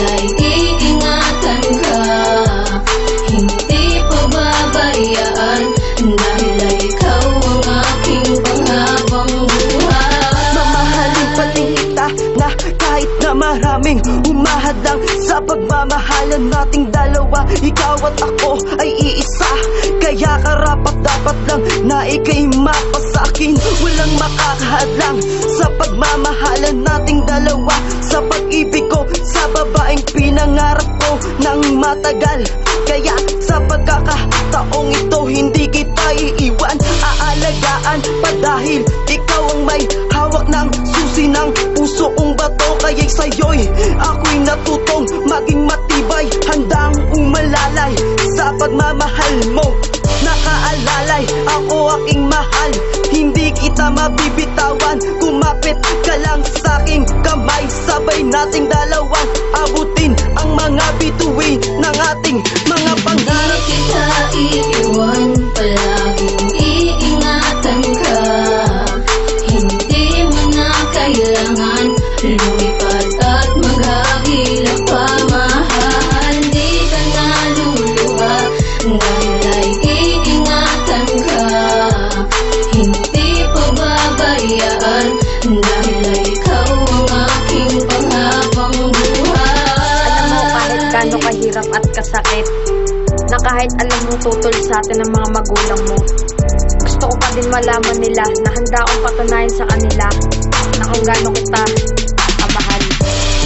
ay iingatan ka, hindi pababayaan, dahil ay ikaw ang aking panghabang buhay. Mamahalin pa din kita na kahit na maraming humahadlang sa pagmamahalan nating dalawa. Ikaw at ako ay iisa, kaya karapat dapat lang na ika'y mapasakin. Walang makakahadlang sa pagmamahalan nating dalawa, sa pag-ibig ko sa babaeng pinangarap ko ng matagal. Kaya sa pagkakataong ito hindi kita iiwan, aalagaan pa dahil ikaw ang may hawak ng susi ng puso kong bato. Kaya'y sa'yo'y ako'y natutong maging matibay, handang umalalay sa pagmamahal mo. Nakaalalay ako aking mahal, hindi kita mabibitawan. Kumapit ka lang sa'king kamay, sabay nating dalawang abutin ang mga bituin ng ating mga pangarap. Hindi kita iiwan, palaging iingatan ka, hindi mo na kailangan lumipat at maghagilap pa, mahal. Di ka na luluha, dahil ay iingatan ka, hindi pababayaan, dahil ay ikaw ang aking panghabang buhay. Alam mo kahit gaano kahirap at kasakit, na kahit alam mo tutol sa atin ng mga magulang mo, gusto ko pa din malaman nila na handa akong patunayan sa kanila na kung gaano kita kamahal.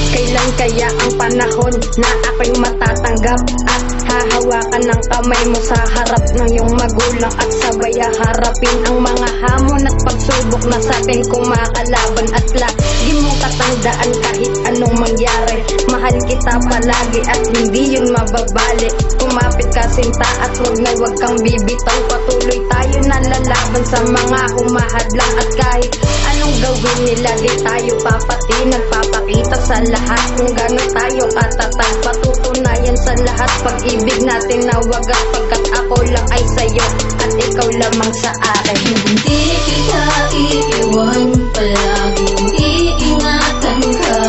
Kailan kaya ang panahon na ako'y matatanggap at hahawakan ng kamay mo sa harap ng iyong magulang, at sabay harapin ang mga hamon at pagsubok na sa atin kumakalaban, at lagi mong katandaan kahit anong mangyari, mahal kita palagi at hindi yun mababali. Kumapit ka sinta at wag kang bibitaw, patuloy tayo na lalaban sa mga humahadlang, at kahit anong gawin nila di tayo papati, nagpapakita sa lahat kung gano'n tayo katatag, patutunayan sa lahat pag-ibig natin na wagas, pagkat ako lang ay sa'yo at ikaw lamang sa akin. Hindi kita iiwan, palaging iingatan ka,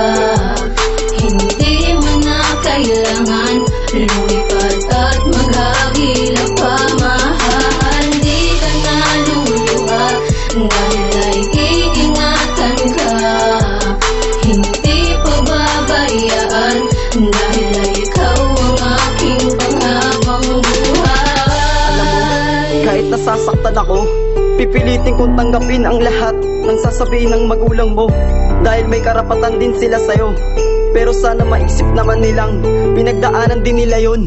hindi mo na kailangan lumipat at maghagilap pa, mahal. Di ka na luluha, dahil ay iingatan ka, hindi pababayaan, dahil ay ikaw ang aking panghabang buhay. Kahit nasasaktan ako, pipilitin kong tanggapin ang lahat ng sasabihin ng magulang mo, dahil may karapatan din sila sa'yo. Pero sana maisip naman nilang pinagdaanan din nila yun.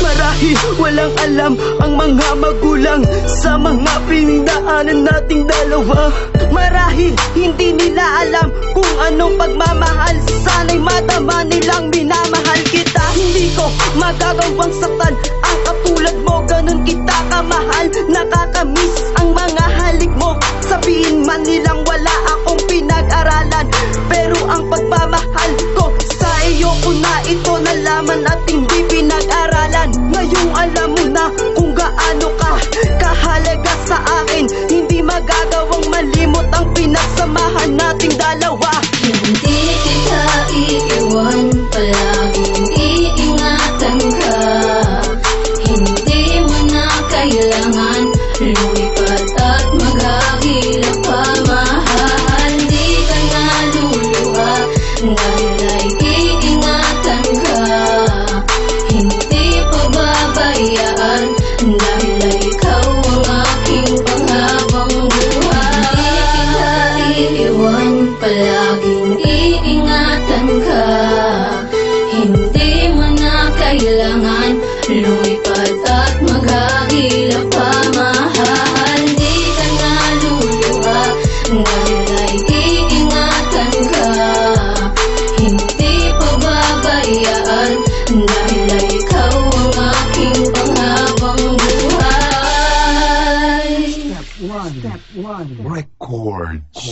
Marahil walang alam ang mga magulang sa mga pinagdaanan nating dalawa. Marahil hindi nila alam kung anong pagmamahal, sana'y madama nilang minamahal kita. Hindi ko magagawang saktan ang katulad mo, ganun kita kamahal. Nakakamiss ang mga halik mo, sabihin man nilang wala akong pinag-aralan, pero ang pagmamahal ko sa iyo ko na ito nalaman at hindi pinag-aralan. Ngayong alam mo na kung gaano ka kahalaga sa akin, hindi magagawang malimot ang pinagsamahan nating dalawa. Hindi kita iiwan, palaging iingatan ka, hindi mo na kailangan lumipat at maghagilap pa, mahal. Di ka na luluha, dahil ay iingatan ka, hindi pababayaan, dahil ay ikaw ang aking panghabang buhay. Hindi kita iiwan, palaging iingatan ka, hindi mo na kailangan lumipat at maghagilap pa, mahal. Di ka na luluha, dahil ay iingatan ka, hindi pababayaan, dahil ay ikaw ang aking panghabang buhay. Step one. Records.